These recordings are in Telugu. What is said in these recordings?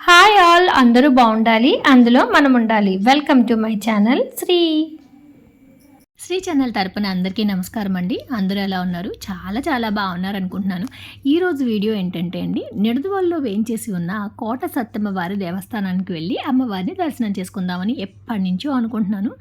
హాయ్ ఆల్, అందరూ బాగుండాలి, అందులో మనం ఉండాలి. Welcome to my channel Shri channel తరపున అందరికీ నమస్కారం అండి. అందరూ ఎలా ఉన్నారు? చాలా చాలా బాగున్నారు అనుకుంటున్నాను. ఈరోజు వీడియో ఏంటంటే అండి, నిడదవోలులో వేయించేసి ఉన్న కోట సత్తమ్మ వారి దేవస్థానానికి వెళ్ళి అమ్మవారిని దర్శనం చేసుకుందామని ఎప్పటి నుంచో అనుకుంటున్నాను.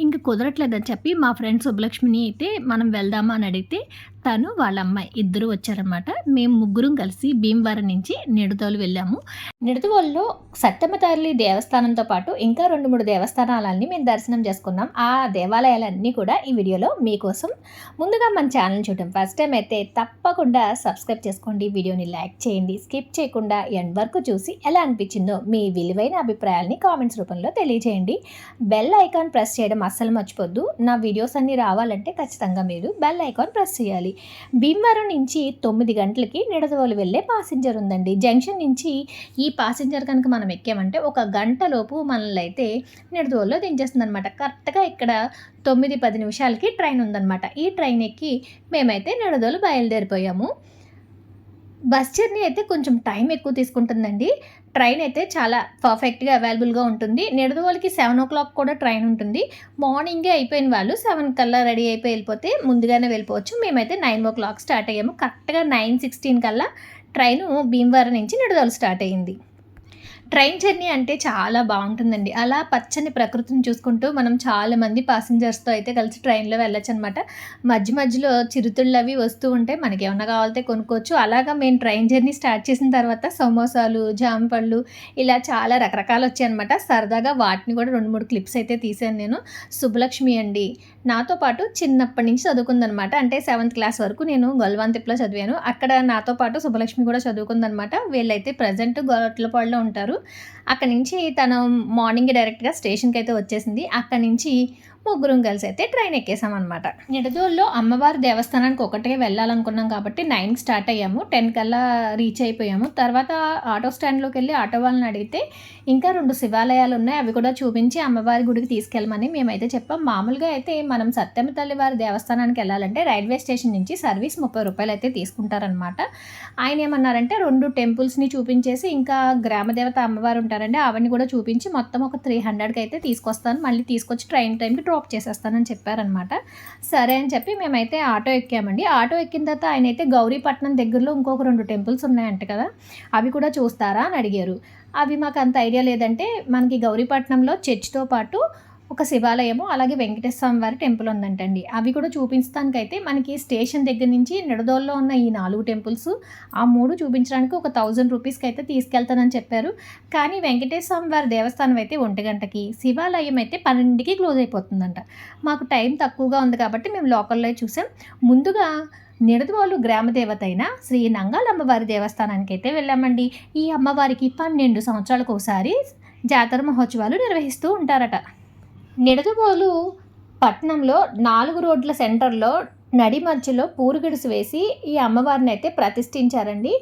ఇంకా కుదరట్లేదని చెప్పి మా ఫ్రెండ్ శుభలక్ష్మిని అయితే మనం వెళ్దామా అని అడిగితే తను వాళ్ళ అమ్మాయి ఇద్దరు వచ్చారనమాట. మేము ముగ్గురం కలిసి భీమవరం నుంచి నిడదవోలు వెళ్ళాము. నిడదవోలులో సత్తమ్మ తల్లి దేవస్థానంతో పాటు ఇంకా 2-3 దేవస్థానాలన్నీ మేము దర్శనం చేసుకున్నాం. ఆ దేవాలయాలన్నీ కూడా ఈ వీడియోలో మీకోసం. ముందుగా మన ఛానల్ చూడటం ఫస్ట్ టైం అయితే తప్పకుండా సబ్స్క్రైబ్ చేసుకోండి, వీడియోని లైక్ చేయండి, స్కిప్ చేయకుండా ఎండ్ వరకు చూసి ఎలా అనిపించిందో మీ విలువైన అభిప్రాయాల్ని కామెంట్స్ రూపంలో తెలియజేయండి. బెల్ ఐకాన్ ప్రెస్ చేయడం అస్సలు మర్చిపోద్దు. నా వీడియోస్ అన్నీ రావాలంటే ఖచ్చితంగా మీరు బెల్ ఐకాన్ ప్రెస్ చేయాలి. భీమవరం నుంచి 9 గంటలకి నిడదవోలు వెళ్ళే పాసింజర్ ఉందండి. జంక్షన్ నుంచి ఈ పాసింజర్ కనుక మనం ఎక్కామంటే 1 గంట లోపు మనల్ని అయితే నిడదవోలులో దించేస్తుంది అనమాట. కరెక్ట్గా ఇక్కడ 9-10 నిమిషాలకి ట్రైన్ ఉందన్నమాట. ఈ ట్రైన్ ఎక్కి మేమైతే నిడదవోలు బయలుదేరిపోయాము. బస్ జర్నీ అయితే కొంచెం టైం ఎక్కువ తీసుకుంటుందండి. ట్రైన్ అయితే చాలా పర్ఫెక్ట్గా అవైలబుల్గా ఉంటుంది. నిడదవోలుకి 7 o'clock కూడా ట్రైన్ ఉంటుంది. మార్నింగే అయిపోయిన వాళ్ళు 7 కల్లా రెడీ అయిపోయి వెళ్ళిపోతే ముందుగానే వెళ్ళిపోవచ్చు. మేమైతే 9 o'clock స్టార్ట్ అయ్యాము. కరెక్ట్గా 9:16 కల్లా ట్రైను భీమవరం నుంచి నిడదవోలు స్టార్ట్ అయ్యింది. ట్రైన్ జర్నీ అంటే చాలా బాగుంటుందండి. అలా పచ్చని ప్రకృతిని చూసుకుంటూ మనం చాలామంది పాసింజర్స్తో అయితే కలిసి ట్రైన్లో వెళ్ళొచ్చు అనమాట. మధ్యలో చిరుతిళ్ళు అవి వస్తూ ఉంటే మనకి ఏమన్నా కావాలితే కొనుక్కోవచ్చు. అలాగా మేము ట్రైన్ జర్నీ స్టార్ట్ చేసిన తర్వాత సమోసాలు, జామపళ్ళు ఇలా చాలా రకరకాలు వచ్చాయన్నమాట. సరదాగా వాటిని కూడా 2-3 క్లిప్స్ అయితే తీశాను నేను. శుభలక్ష్మి అండి నాతో పాటు చిన్నప్పటి నుంచి చదువుకుందనమాట. అంటే 7th క్లాస్ వరకు నేను గొల్వాంతిప్లో చదివాను. అక్కడ నాతో పాటు శుభలక్ష్మి కూడా చదువుకుందనమాట. వీళ్ళైతే ప్రజెంట్ గొట్లపాడులో ఉంటారు. అక్కడి నుంచి తను మార్నింగ్ డైరెక్ట్గా స్టేషన్కి అయితే వచ్చేసింది. అక్కడి నుంచి ముగ్గురం కలిసి అయితే ట్రైన్ ఎక్కేసామన్నమాట. నిడదవోలులో అమ్మవారి దేవస్థానానికి ఒకటే వెళ్ళాలనుకున్నాం కాబట్టి 9కి స్టార్ట్ అయ్యాము. 10 కల్లా రీచ్ అయిపోయాము. తర్వాత ఆటో స్టాండ్లోకి వెళ్ళి ఆటో వాళ్ళని అడిగితే ఇంకా 2 శివాలయాలు ఉన్నాయి, అవి కూడా చూపించి అమ్మవారి గుడికి తీసుకెళ్ళమని మేమైతే చెప్పాం. మామూలుగా అయితే మనం సత్తమ్మ తల్లి వారి దేవస్థానానికి వెళ్ళాలంటే రైల్వే స్టేషన్ నుంచి సర్వీస్ 30 రూపాయలు అయితే తీసుకుంటారనమాట. ఆయన ఏమన్నారంటే 2 టెంపుల్స్ని చూపించేసి ఇంకా గ్రామదేవత అమ్మవారు ఉంటారండి, అవన్నీ కూడా చూపించి మొత్తం ఒక 300కి అయితే తీసుకొస్తాను, మళ్ళీ తీసుకొచ్చి ట్రైన్ టైంకి డ్రాప్ చేసేస్తానని చెప్పారనమాట. సరే అని చెప్పి మేమైతే ఆటో ఎక్కామండి. ఆటో ఎక్కిన తర్వాత ఆయన అయితే గౌరీపట్నం దగ్గరలో ఇంకొక 2 టెంపుల్స్ ఉన్నాయంట కదా, అవి కూడా చూస్తారా అని అడిగారు. అవి మాకు అంత ఐడియా లేదంటే మనకి గౌరీపట్నంలో చర్చ్తో పాటు ఒక శివాలయము అలాగే వెంకటేశ్వర స్వామి వారి టెంపుల్ ఉందంటండి. అవి కూడా చూపించడానికైతే మనకి స్టేషన్ దగ్గర నుంచి నిడదవోలులో ఉన్న ఈ 4 టెంపుల్స్ ఆ 3 చూపించడానికి ఒక 1000 రూపీస్కి అయితే తీసుకెళ్తానని చెప్పారు. కానీ వెంకటేశ్వర స్వామి వారి దేవస్థానం అయితే 1 గంటకి, శివాలయం అయితే 12కి క్లోజ్ అయిపోతుందంట. మాకు టైం తక్కువగా ఉంది కాబట్టి మేము లోకల్లో చూసాం. ముందుగా నిడదవోలు గ్రామదేవత అయిన శ్రీ నంగాల అమ్మవారి దేవస్థానానికి అయితే వెళ్ళామండి. ఈ అమ్మవారికి 12 సంవత్సరాలకు ఒకసారి జాతర మహోత్సవాలు నిర్వహిస్తూ ఉంటారట. నిడదవోలు పట్టణంలో 4 రోడ్ల సెంటర్లో నడి మధ్యలో పూరుగుడిసి వేసి ఈ అమ్మవారిని అయితే ప్రతిష్ఠించారండి.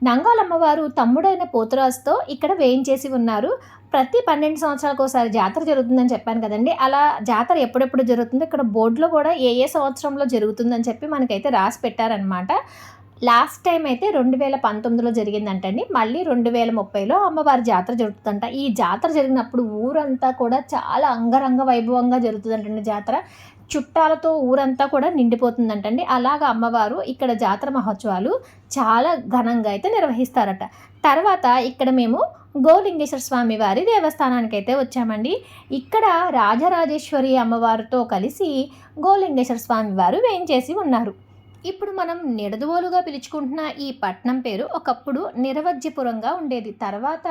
నంగాల అమ్మవారు తమ్ముడైన పోతురాజుతో ఇక్కడ వేయించేసి ఉన్నారు. ప్రతి 12 సంవత్సరాలకు ఒకసారి జాతర జరుగుతుందని చెప్పాను కదండి. అలా జాతర ఎప్పుడెప్పుడు జరుగుతుందో ఇక్కడ బోర్డులో కూడా ఏ సంవత్సరంలో జరుగుతుందని చెప్పి మనకైతే రాసి పెట్టారనమాట. లాస్ట్ టైం అయితే 2019లో జరిగిందంటండి. మళ్ళీ 2030లో అమ్మవారి జాతర జరుగుతుందంట. ఈ జాతర జరిగినప్పుడు ఊరంతా కూడా చాలా అంగరంగ వైభవంగా జరుగుతుందంటండి జాతర. చుట్టాలతో ఊరంతా కూడా నిండిపోతుందంటండి. అలాగా అమ్మవారు ఇక్కడ జాతర మహోత్సవాలు చాలా ఘనంగా అయితే నిర్వహిస్తారట. తర్వాత ఇక్కడ మేము గోలింగేశ్వర స్వామి వారి దేవస్థానానికి అయితే వచ్చామండి. ఇక్కడ రాజరాజేశ్వరి అమ్మవారితో కలిసి గోలింగేశ్వర స్వామి వారు వేయించేసి ఉన్నారు. ఇప్పుడు మనం నిడదవోలుగా పిలుచుకుంటున్న ఈ పట్టణం పేరు ఒకప్పుడు నిరవజ్యపురంగా ఉండేది. తర్వాత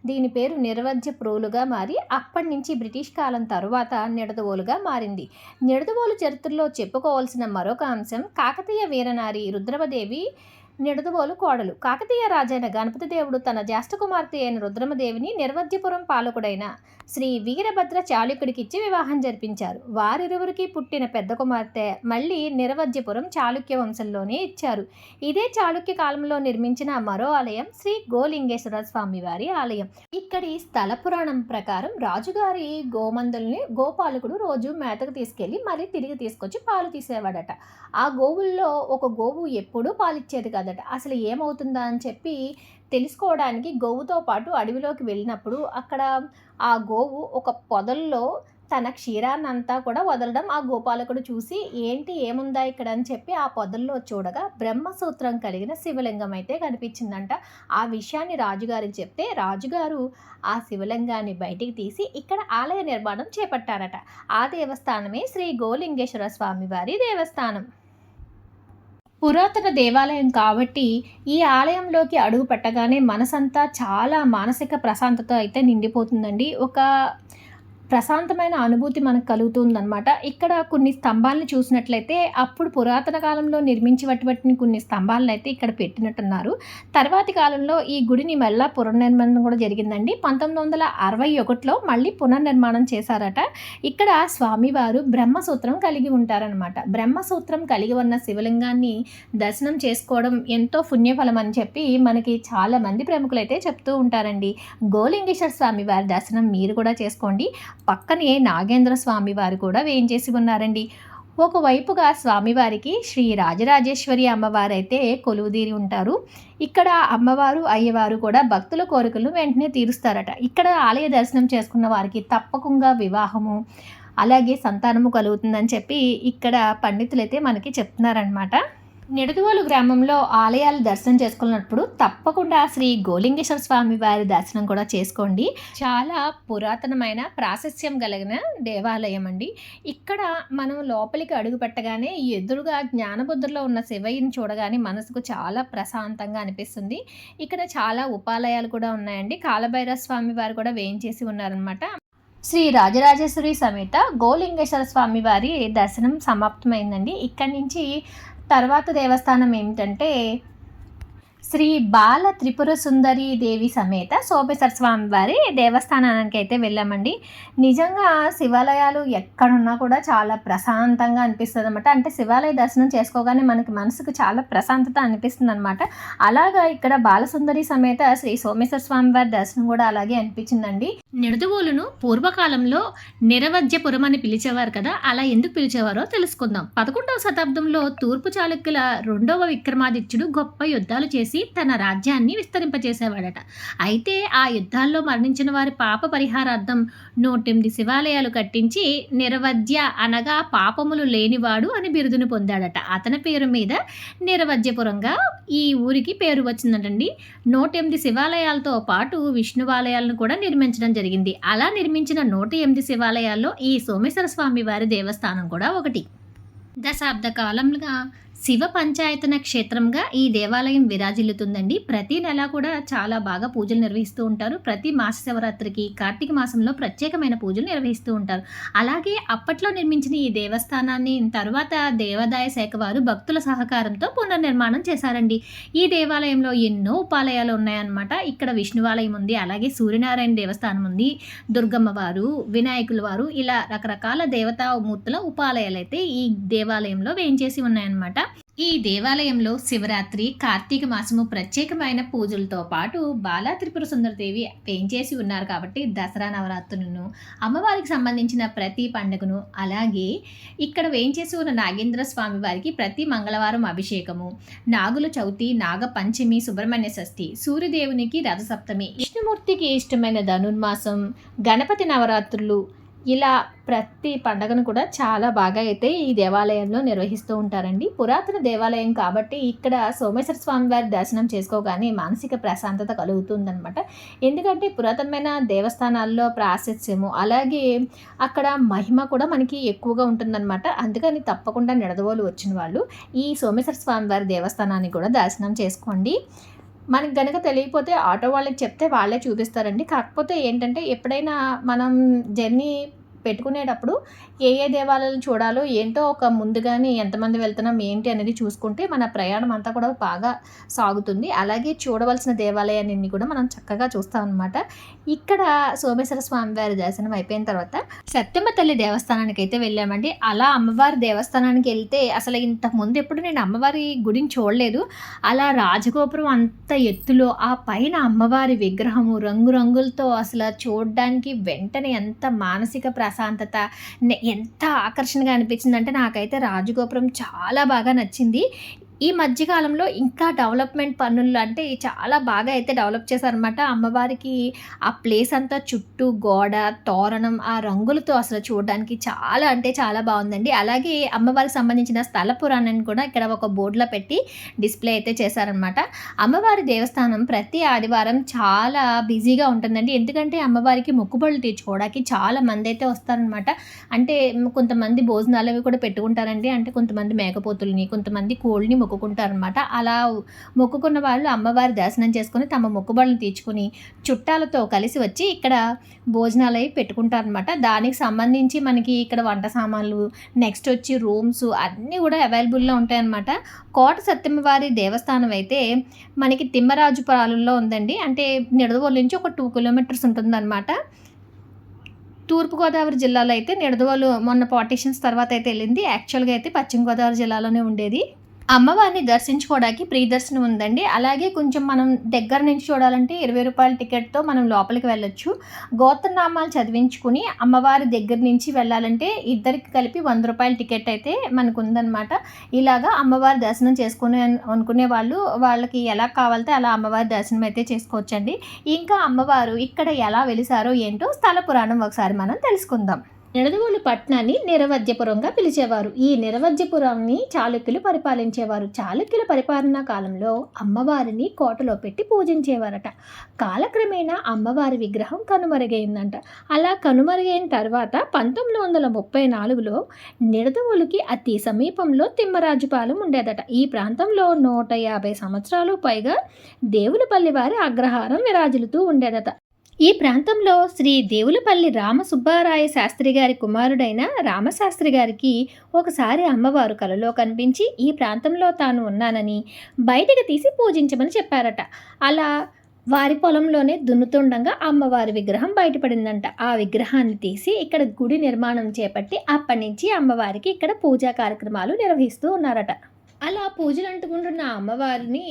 దీని పేరు నిరవజ్యప్రోలుగా మారి అప్పటి నుంచి బ్రిటిష్ కాలం తరువాత నిడదవోలుగా మారింది. నిడదవోలు చరిత్రలో చెప్పుకోవాల్సిన మరొక అంశం కాకతీయ వీరనారి రుద్రమదేవి నిడదవోలు కోడలు. కాకతీయ రాజైన గణపతి దేవుడు తన జ్యేష్ఠ కుమార్తె అయిన రుద్రమదేవిని నిర్వజ్యపురం పాలకుడైన శ్రీ వీరభద్ర చాళుక్యుడికిచ్చి వివాహం జరిపించారు. వారిరువురికి పుట్టిన పెద్ద కుమార్తె మళ్ళీ నిర్వజ్యపురం చాళుక్య వంశంలోనే ఇచ్చారు. ఇదే చాళుక్య కాలంలో నిర్మించిన మరో ఆలయం శ్రీ గోలింగేశ్వర స్వామి వారి ఆలయం. ఇక్కడి స్థల పురాణం ప్రకారం రాజుగారి గోమందుల్ని గోపాలకుడు రోజు మేతకు తీసుకెళ్లి మళ్ళీ తిరిగి తీసుకొచ్చి పాలు తీసేవాడట. ఆ గోవుల్లో ఒక గోవు ఎప్పుడూ పాలిచ్చేది కాదట. అసలు ఏమవుతుందా అని చెప్పి తెలుసుకోవడానికి గోవుతో పాటు అడవిలోకి వెళ్ళినప్పుడు అక్కడ ఆ గోవు ఒక పొదల్లో తన క్షీరాన్నంతా కూడా వదలడం ఆ గోపాలకుడు చూసి ఏంటి ఏముందా ఇక్కడ అని చెప్పి ఆ పొదల్లో చూడగా బ్రహ్మసూత్రం కలిగిన శివలింగం అయితే కనిపించిందంట. ఆ విషయాన్ని రాజుగారికి చెప్తే రాజుగారు ఆ శివలింగాన్ని బయటికి తీసి ఇక్కడ ఆలయ నిర్మాణం చేపట్టారట. ఆ దేవస్థానమే శ్రీ గోలింగేశ్వర స్వామి వారి దేవస్థానం. పురాతన దేవాలయం కాబట్టి ఈ ఆలయంలోకి అడుగు పెట్టగానే మనసంతా చాలా మానసిక ప్రశాంతత అయితే నిండిపోతుందండి. ఒక ప్రశాంతమైన అనుభూతి మనకు కలుగుతుందనమాట. ఇక్కడ కొన్ని స్తంభాలను చూసినట్లయితే అప్పుడు పురాతన కాలంలో నిర్మించినటువంటి కొన్ని స్తంభాలను అయితే ఇక్కడ పెట్టినట్టున్నారు. తర్వాతి కాలంలో ఈ గుడిని మళ్ళీ పునర్నిర్మాణం కూడా జరిగిందండి. 1961లో మళ్ళీ పునర్నిర్మాణం చేశారట. ఇక్కడ స్వామివారు బ్రహ్మసూత్రం కలిగి ఉంటారనమాట. బ్రహ్మసూత్రం కలిగి ఉన్న శివలింగాన్ని దర్శనం చేసుకోవడం ఎంతో పుణ్యఫలం అని చెప్పి మనకి చాలామంది ప్రముఖులు అయితే చెప్తూ ఉంటారండి. గోలింగేశ్వర స్వామి వారి దర్శనం మీరు కూడా చేసుకోండి. పక్కనే నాగేంద్ర స్వామి వారు కూడా వేయించేసి ఉన్నారండి. ఒకవైపుగా స్వామివారికి శ్రీ రాజరాజేశ్వరి అమ్మవారు అయితే కొలువుదీరి ఉంటారు. ఇక్కడ అమ్మవారు అయ్యవారు కూడా భక్తుల కోరికలను వెంటనే తీరుస్తారట. ఇక్కడ ఆలయ దర్శనం చేసుకున్న వారికి తప్పకుండా వివాహము అలాగే సంతానము కలుగుతుందని చెప్పి ఇక్కడ పండితులు అయితే మనకి చెప్తున్నారనమాట. నిడదవోలు గ్రామంలో ఆలయాలు దర్శనం చేసుకున్నప్పుడు తప్పకుండా శ్రీ గోలింగేశ్వర స్వామి వారి దర్శనం కూడా చేసుకోండి. చాలా పురాతనమైన ప్రాశస్త్యం కలిగిన దేవాలయం అండి. ఇక్కడ మనం లోపలికి అడుగు పెట్టగానే ఎదురుగా జ్ఞానబుద్ధుల్లో ఉన్న శివయ్యని చూడగానే మనసుకు చాలా ప్రశాంతంగా అనిపిస్తుంది. ఇక్కడ చాలా ఉపాలయాలు కూడా ఉన్నాయండి. కాలభైరవ స్వామి వారు కూడా వేయించేసి ఉన్నారనమాట. శ్రీ రాజరాజేశ్వరి సమేత గోలింగేశ్వర స్వామి వారి దర్శనం సమాప్తమైందండి. ఇక్కడి నుంచి తర్వాత దేవస్థానం ఏమిటంటే శ్రీ బాల త్రిపుర సుందరి దేవి సమేత సోమేశ్వర స్వామి వారి దేవస్థానానికి అయితే వెళ్ళామండి. నిజంగా శివాలయాలు ఎక్కడున్నా కూడా చాలా ప్రశాంతంగా అనిపిస్తుంది అనమాట. అంటే శివాలయ దర్శనం చేసుకోగానే మనకి మనసుకు చాలా ప్రశాంతత అనిపిస్తుంది అనమాట. అలాగా ఇక్కడ బాలసుందరి సమేత శ్రీ సోమేశ్వర స్వామి వారి దర్శనం కూడా అలాగే అనిపించిందండి. నిడదవోలును పూర్వకాలంలో నిరవజ్యపురం అని పిలిచేవారు కదా, అలా ఎందుకు పిలిచేవారో తెలుసుకుందాం. 11వ శతాబ్దంలో తూర్పు చాళుక్యుల 2వ విక్రమాదిత్యుడు గొప్ప యుద్ధాలు చేసి తన రాజ్యాన్ని విస్తరింపచేసేవాడట. అయితే ఆ యుద్ధాల్లో మరణించిన వారి పాప పరిహారార్థం 108 శివాలయాలు కట్టించి నిరవజ్య అనగా పాపములు లేనివాడు అని బిరుదును పొందాడట. అతని పేరు మీద నిరవజ్యపురంగా ఈ ఊరికి పేరు వచ్చిందటండి. 108 శివాలయాలతో పాటు విష్ణువాలయాలను కూడా నిర్మించడం జరిగింది. అలా నిర్మించిన 108 శివాలయాల్లో ఈ సోమేశ్వర స్వామి వారి దేవస్థానం కూడా ఒకటి. దశాబ్ద కాలంగా శివ పంచాయతన క్షేత్రంగా ఈ దేవాలయం విరాజిల్లుతుందండి. ప్రతి నెల కూడా చాలా బాగా పూజలు నిర్వహిస్తూ ఉంటారు. ప్రతి మాస శివరాత్రికి కార్తీక మాసంలో ప్రత్యేకమైన పూజలు నిర్వహిస్తూ ఉంటారు. అలాగే అప్పట్లో నిర్మించిన ఈ దేవస్థానాన్ని తర్వాత దేవాదాయ శాఖ వారు భక్తుల సహకారంతో పునర్నిర్మాణం చేశారండి. ఈ దేవాలయంలో ఎన్నో ఉపాలయాలు ఉన్నాయన్నమాట. ఇక్కడ విష్ణువాలయం ఉంది, అలాగే సూర్యనారాయణ దేవస్థానం ఉంది, దుర్గమ్మ వారు, వినాయకుల వారు, ఇలా రకరకాల దేవతామూర్తుల ఉపాలయాలు అయితే ఈ దేవాలయంలో వేయించేసి ఉన్నాయన్నమాట. ఈ దేవాలయంలో శివరాత్రి, కార్తీక మాసము ప్రత్యేకమైన పూజలతో పాటు బాలా త్రిపుర సుందరదేవి వేయించేసి ఉన్నారు కాబట్టి దసరా నవరాత్రులను, అమ్మవారికి సంబంధించిన ప్రతి పండుగను, అలాగే ఇక్కడ వేయించేసి ఉన్న నాగేంద్ర స్వామి వారికి ప్రతి మంగళవారం అభిషేకము, నాగుల చవితి, నాగ పంచమి, సుబ్రహ్మణ్య షష్ఠి, సూర్యదేవునికి రథసప్తమి, విష్ణుమూర్తికి ఇష్టమైన ధనుర్మాసం, గణపతి నవరాత్రులు, ఇలా ప్రతి పండుగను కూడా చాలా బాగా అయితే ఈ దేవాలయంలో నిర్వహిస్తూ ఉంటారండి. పురాతన దేవాలయం కాబట్టి ఇక్కడ సోమేశ్వర స్వామి వారి దర్శనం చేసుకోగానే మానసిక ప్రశాంతత కలుగుతుందనమాట. ఎందుకంటే పురాతనమైన దేవస్థానాల్లో ప్రాశస్త్యము అలాగే అక్కడ మహిమ కూడా మనకి ఎక్కువగా ఉంటుందన్నమాట. అందుకని తప్పకుండా నిడదవోలు వచ్చిన వాళ్ళు ఈ సోమేశ్వర స్వామి వారి దేవస్థానాన్ని కూడా దర్శనం చేసుకోండి. మనకు గనక తెలియకపోతే ఆటో వాళ్ళకి చెప్తే వాళ్ళే చూపిస్తారండి. కాకపోతే ఏంటంటే ఎప్పుడైనా మనం జర్నీ పెట్టుకునేటప్పుడు ఏ ఏ దేవాలయాలు చూడాలో ఏంటో ఒక ముందుగానే ఎంతమంది వెళ్తున్నాం ఏంటి అనేది చూసుకుంటే మన ప్రయాణం అంతా కూడా బాగా సాగుతుంది. అలాగే చూడవలసిన దేవాలయాన్ని కూడా మనం చక్కగా చూస్తాం అనమాట. ఇక్కడ సోమేశ్వర స్వామి వారి దర్శనం అయిపోయిన తర్వాత సత్యమ్మ తల్లి దేవస్థానానికి అయితే వెళ్ళామండి. అలా అమ్మవారి దేవస్థానానికి వెళ్తే అసలు ఇంతకుముందు ఎప్పుడు నేను అమ్మవారి గుడిని చూడలేదు. అలా రాజగోపురం అంత ఎత్తులో ఆ పైన అమ్మవారి విగ్రహము రంగురంగులతో అసలు చూడడానికి వెంటనే ఎంత మానసిక ప్రశాంతత, ఎంత ఆకర్షణగా అనిపించిందంటే నాకైతే రాజగోపురం చాలా బాగా నచ్చింది. ఈ మధ్యకాలంలో ఇంకా డెవలప్మెంట్ పనులు అంటే చాలా బాగా అయితే డెవలప్ చేశారనమాట. అమ్మవారికి ఆ ప్లేస్ అంతా చుట్టూ గోడ, తోరణం, ఆ రంగులతో అసలు చూడడానికి చాలా అంటే చాలా బాగుందండి. అలాగే అమ్మవారికి సంబంధించిన స్థల పురాణాన్ని కూడా ఇక్కడ ఒక బోర్డులో పెట్టి డిస్ప్లే అయితే చేశారనమాట. అమ్మవారి దేవస్థానం ప్రతి ఆదివారం చాలా బిజీగా ఉంటుందండి. ఎందుకంటే అమ్మవారికి మొక్కుబడులు తీర్చుకోవడానికి చాలా మంది అయితే వస్తారనమాట. అంటే కొంతమంది భోజనాలు అవి కూడా పెట్టుకుంటారండి. అంటే కొంతమంది మేకపోతుల్ని, కొంతమంది కోళ్ళని మొక్కుకుంటారనమాట. అలా మొక్కుకున్న వాళ్ళు అమ్మవారి దర్శనం చేసుకొని తమ మొక్కుబడులను తీర్చుకుని చుట్టాలతో కలిసి వచ్చి ఇక్కడ భోజనాలు అవి పెట్టుకుంటారనమాట. దానికి సంబంధించి మనకి ఇక్కడ వంట సామాన్లు, నెక్స్ట్ వచ్చి రూమ్స్ అన్నీ కూడా అవైలబుల్లో ఉంటాయన్నమాట. కోట సత్యమ్మవారి దేవస్థానం అయితే మనకి తిమ్మరాజుపాలెంలో ఉందండి. అంటే నిడదవోలు నుంచి ఒక 2 కిలోమీటర్స్ ఉంటుందన్నమాట. తూర్పుగోదావరి జిల్లాలో అయితే నిడదవోలు మొన్న పార్టీషన్స్ తర్వాత అయితే వెళ్ళింది. యాక్చువల్గా అయితే పశ్చిమ గోదావరి జిల్లాలోనే ఉండేది. అమ్మవారిని దర్శించుకోవడానికి ప్రీ దర్శనం ఉందండి. అలాగే కొంచెం మనం దగ్గర నుంచి చూడాలంటే 20 రూపాయల టికెట్తో మనం లోపలికి వెళ్ళొచ్చు. గోత్రనామాలు చదివించుకుని అమ్మవారి దగ్గర నుంచి వెళ్ళాలంటే ఇద్దరికి కలిపి 100 రూపాయల టికెట్ అయితే మనకు ఉందన్నమాట. ఇలాగా అమ్మవారి దర్శనం చేసుకునే అనుకునే వాళ్ళకి ఎలా కావాలితే అలా అమ్మవారి దర్శనం అయితే చేసుకోవచ్చండి. ఇంకా అమ్మవారు ఇక్కడ ఎలా వెలిసారో ఏంటో స్థల పురాణం ఒకసారి మనం తెలుసుకుందాం. నిడదవోలు పట్టణాన్ని నిరవధ్యపురంగా పిలిచేవారు. ఈ నిరవధ్యపురాన్ని చాళుక్యులు పరిపాలించేవారు. చాళుక్యుల పరిపాలనా కాలంలో అమ్మవారిని కోటలో పెట్టి పూజించేవారట. కాలక్రమేణా అమ్మవారి విగ్రహం కనుమరుగైందంట. అలా కనుమరుగైన తర్వాత 1934లో నిడదవోలుకి అతి సమీపంలో తిమ్మరాజుపాలెం ఉండేదట. ఈ ప్రాంతంలో 150 సంవత్సరాలు పైగా దేవులపల్లి వారి అగ్రహారం విరాజిల్లుతూ ఉండేదట. ఈ ప్రాంతంలో శ్రీ దేవులపల్లి రామసుబ్బారాయ శాస్త్రి గారి కుమారుడైన రామశాస్త్రి గారికి ఒకసారి అమ్మవారు కలలో కనిపించి ఈ ప్రాంతంలో తాను ఉన్నానని బయటికి తీసి పూజించమని చెప్పారట. అలా వారి పొలంలోనే దున్నుతుండగా అమ్మవారి విగ్రహం బయటపడిందంట. ఆ విగ్రహాన్ని తీసి ఇక్కడ గుడి నిర్మాణం చేపట్టి అప్పటి నుంచి అమ్మవారికి ఇక్కడ పూజా కార్యక్రమాలు నిర్వహిస్తూ ఉన్నారట. అలా పూజలు అంటుకుంటున్న అమ్మవారిని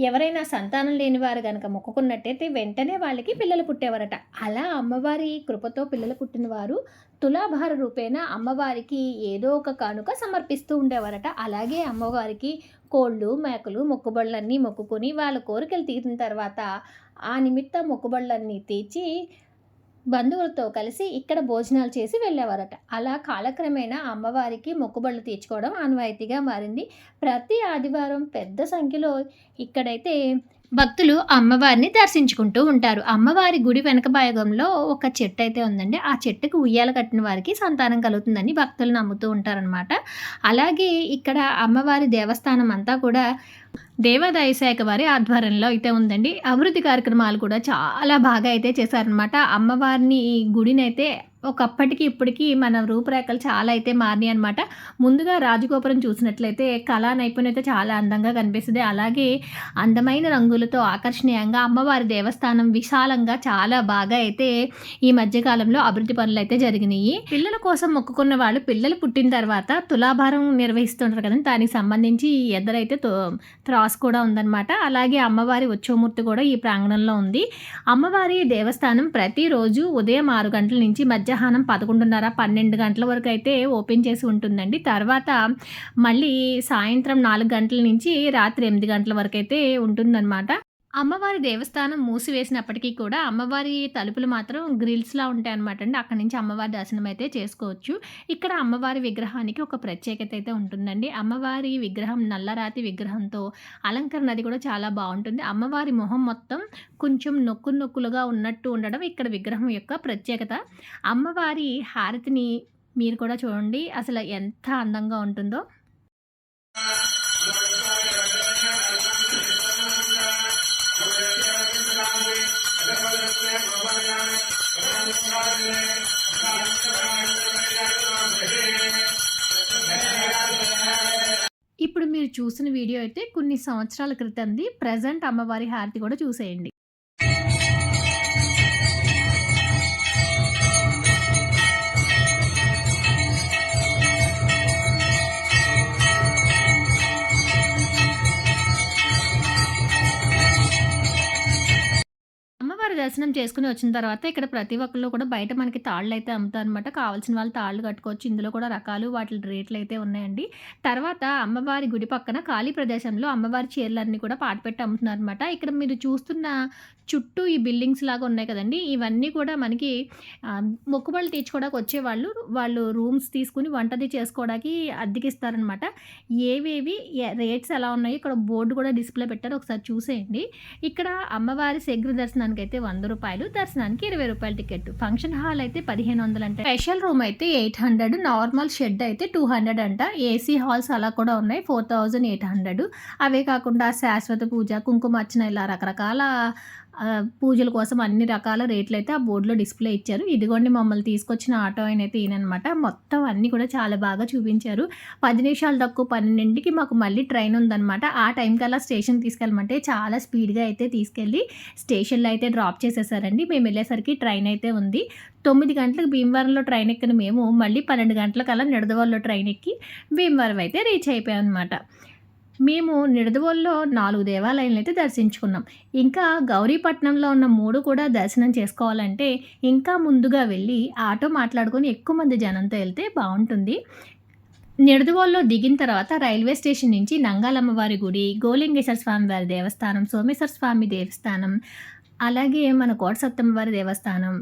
ఎవరైనా సంతానం లేని వారు కనుక మొక్కుకున్నట్టయితే వెంటనే వాళ్ళకి పిల్లలు పుట్టేవారట. అలా అమ్మవారి కృపతో పిల్లలు పుట్టిన వారు తులాభార రూపేణ అమ్మవారికి ఏదో ఒక కానుక సమర్పిస్తూ ఉండేవారట. అలాగే అమ్మవారికి కోళ్ళు, మేకలు మొక్కుబళ్ళన్నీ మొక్కుకొని వాళ్ళ కోరికలు తీరిన తర్వాత ఆ నిమిత్త మొక్కుబళ్ళన్నీ తీర్చి బంధువులతో కలిసి ఇక్కడ భోజనాలు చేసి వెళ్ళేవారట. అలా కాలక్రమేణా అమ్మవారికి మొక్కుబళ్ళు తీర్చుకోవడం ఆనవాయితీగా మారింది. ప్రతి ఆదివారం పెద్ద సంఖ్యలో ఇక్కడైతే భక్తులు అమ్మవారిని దర్శించుకుంటూ ఉంటారు. అమ్మవారి గుడి వెనక భాగంలో ఒక చెట్టు అయితే ఉందండి. ఆ చెట్టుకు ఉయ్యాల కట్టిన వారికి సంతానం కలుగుతుందని భక్తులు నమ్ముతూ ఉంటారనమాట. అలాగే ఇక్కడ అమ్మవారి దేవస్థానం అంతా కూడా దేవాదాయ శాఖ వారి ఆధ్వర్యంలో అయితే ఉందండి. అభివృద్ధి కార్యక్రమాలు కూడా చాలా బాగా అయితే చేశారనమాట. అమ్మవారిని ఈ గుడిని అయితే ఒకప్పటికి ఇప్పటికి మన రూపురేఖలు చాలా అయితే మారినాయి అనమాట. ముందుగా రాజగోపురం చూసినట్లయితే కళా నైపుణ్యత చాలా అందంగా కనిపిస్తుంది. అలాగే అందమైన రంగులతో ఆకర్షణీయంగా అమ్మవారి దేవస్థానం విశాలంగా చాలా బాగా అయితే ఈ మధ్యకాలంలో అభివృద్ధి పనులు అయితే జరిగినాయి. పిల్లల కోసం మొక్కుకున్న వాళ్ళు పిల్లలు పుట్టిన తర్వాత తులాభారం నిర్వహిస్తుంటారు కదా, దానికి సంబంధించి ఎదురైతే త్రాసు కూడా ఉందన్నమాట. అలాగే అమ్మవారి ఉత్సవమూర్తి కూడా ఈ ప్రాంగణంలో ఉంది. అమ్మవారి దేవస్థానం ప్రతిరోజు ఉదయం 6 గంటల నుంచి మధ్యాహ్నం 11:30, 12 గంటల వరకు అయితే ఓపెన్ చేసి ఉంటుందండి. తర్వాత మళ్ళీ సాయంత్రం 4 గంటల నుంచి రాత్రి 8 గంటల వరకు అయితే ఉంటుందన్నమాట. అమ్మవారి దేవస్థానం మూసివేసినప్పటికీ కూడా అమ్మవారి తలుపులు మాత్రం గ్రిల్స్లా ఉంటాయన్నమాట అండి. అక్కడి నుంచి అమ్మవారి దర్శనం అయితే చేసుకోవచ్చు. ఇక్కడ అమ్మవారి విగ్రహానికి ఒక ప్రత్యేకత అయితే ఉంటుందండి. అమ్మవారి విగ్రహం నల్లరాతి విగ్రహంతో అలంకరణ అది కూడా చాలా బాగుంటుంది. అమ్మవారి మొహం మొత్తం కొంచెం నొక్కులుగా ఉన్నట్టు ఉండడం ఇక్కడ విగ్రహం యొక్క ప్రత్యేకత. అమ్మవారి హారతిని మీరు కూడా చూడండి, అసలు ఎంత అందంగా ఉంటుందో. ఇప్పుడు మీరు చూసిన వీడియో అయితే కొన్ని సంవత్సరాల క్రితంది. ప్రెజెంట్ అమ్మవారి హారతి కూడా చూసేయండి. అమ్మవారి దర్శనం చేసుకుని వచ్చిన తర్వాత ఇక్కడ ప్రతి ఒక్కళ్ళు కూడా బయట మనకి తాళ్ళైతే అమ్ముతారనమాట. కావాల్సిన వాళ్ళు తాళ్ళు కట్టుకోవచ్చు. ఇందులో కూడా రకాలు వాటి రేట్లయితే ఉన్నాయండి. తర్వాత అమ్మవారి గుడి పక్కన ఖాళీ ప్రదేశంలో అమ్మవారి చీరలన్నీ కూడా పాటపెట్టి అమ్ముతున్నారనమాట. ఇక్కడ మీరు చూస్తున్న చుట్టూ ఈ బిల్డింగ్స్ లాగా ఉన్నాయి కదండీ! ఇవన్నీ కూడా మనకి మొక్కుబడులు తీర్చుకోవడానికి వచ్చేవాళ్ళు వాళ్ళు రూమ్స్ తీసుకొని వంటది చేసుకోవడానికి అద్దెకిస్తారనమాట. ఏవేవి రేట్స్ ఎలా ఉన్నాయో ఇక్కడ బోర్డు కూడా డిస్‌ప్లే పెట్టారు. ఒకసారి చూసేయండి. ఇక్కడ అమ్మవారి శీఘ్ర దర్శనానికైతే రూ. 100, దర్శనానికి రూ. 20 టికెట్. ఫంక్షన్ హాల్ అయితే 1500 అంట. స్పెషల్ రూమ్ అయితే 800, నార్మల్ షెడ్ అయితే 200 అంట. ఏసీ హాల్స్ అలా కూడా ఉన్నాయి 4800. అవే కాకుండా శాశ్వత పూజ, కుంకుమార్చన ఇలా రకరకాల పూజల కోసం అన్ని రకాల రేట్లయితే ఆ బోర్డులో డిస్‌ప్లే ఇచ్చారు. ఇదిగోండి మమ్మల్ని తీసుకొచ్చిన ఆటో ఆయనైతే ఈయననమాట. మొత్తం అన్నీ కూడా చాలా బాగా చూపించారు. 10 నిమిషాలు తక్కువ 12కి మాకు మళ్ళీ ట్రైన్ ఉందనమాట. ఆ టైంకల్లా స్టేషన్‌కి తీసుకెళ్ళమంటే చాలా స్పీడ్‌గా అయితే తీసుకెళ్ళి స్టేషన్‌లో అయితే డ్రాప్ చేసేసారండి. మేము వెళ్ళేసరికి ట్రైన్ అయితే ఉంది. 9 గంటలకు భీమవరంలో ట్రైన్ ఎక్కిన మేము మళ్ళీ 12 గంటలకల్లా నిడదవోలులో ట్రైన్ ఎక్కి భీమవరం అయితే రీచ్ అయిపోయామనమాట. మేము నిడదవోలులో 4 దేవాలయాలనైతే దర్శించుకున్నాం. ఇంకా గౌరీపట్నంలో ఉన్న 3 కూడా దర్శనం చేసుకోవాలంటే ఇంకా ముందుగా వెళ్ళి ఆటో మాట్లాడుకొని ఎక్కువ మంది జనంతో వెళ్తే బావుంటుంది. నిడదవోలులో దిగిన తర్వాత రైల్వే స్టేషన్ నుంచి నంగాలమ్మవారి గుడి, గోలింగేశ్వర స్వామి వారి దేవస్థానం, సోమేశ్వర స్వామి దేవస్థానం, అలాగే మన కోట సత్తమ్మవారి దేవస్థానం,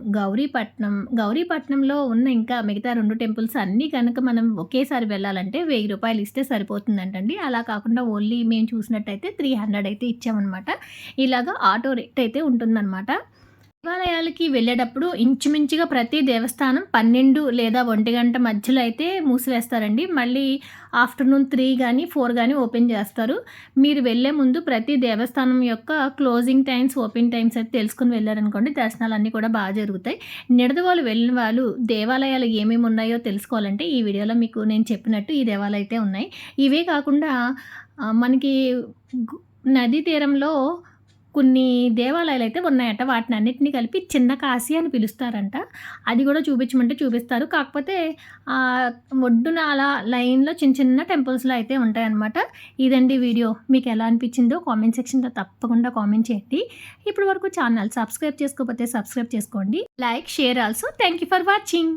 గౌరీపట్నంలో ఉన్న ఇంకా మిగతా 2 టెంపుల్స్ అన్నీ కనుక మనం ఒకేసారి వెళ్ళాలంటే రూ. 1000 ఇస్తే సరిపోతుందంటండి. అలా కాకుండా ఓన్లీ మేము చూసినట్టయితే 300 అయితే ఇచ్చామనమాట. ఇలాగా ఆటో రేట్ అయితే ఉంటుందన్నమాట. దేవాలయాలకి వెళ్ళేటప్పుడు ఇంచుమించుగా ప్రతి దేవస్థానం 12 లేదా 1 గంట మధ్యలో అయితే మూసివేస్తారండి. మళ్ళీ ఆఫ్టర్‌నూన్ 3 గానీ, 4 గానీ ఓపెన్ చేస్తారు. మీరు వెళ్ళే ముందు ప్రతి దేవస్థానం యొక్క క్లోజింగ్ టైమ్స్, ఓపెన్ టైమ్స్ అయితే తెలుసుకొని వెళ్ళారనుకోండి దర్శనాలన్నీ కూడా బాగా జరుగుతాయి. నిడదవోలు వెళ్ళిన వాళ్ళు దేవాలయాలు ఏమేమి ఉన్నాయో తెలుసుకోవాలంటే ఈ వీడియోలో మీకు నేను చెప్పినట్టు ఈ దేవాలయాలు అయితే ఉన్నాయి. ఇవే కాకుండా మనకి నదీ తీరంలో కొన్ని దేవాలయాలైతే ఉన్నాయట. వాటినన్నిటిని కలిపి చిన్న కాశీ అని పిలుస్తారంట. అది కూడా చూపించమంటే చూపిస్తారు. కాకపోతే ఒడ్డున అలా లైన్‌లో చిన్న చిన్న టెంపుల్స్‌లో అయితే ఉంటాయన్నమాట. ఇదండి వీడియో. మీకు ఎలా అనిపించిందో కామెంట్ సెక్షన్‌లో తప్పకుండా కామెంట్ చేయండి. ఇప్పటి వరకు ఛానల్ సబ్స్క్రైబ్ చేసుకోకపోతే సబ్స్క్రైబ్ చేసుకోండి. Like, share also. Thank you for watching.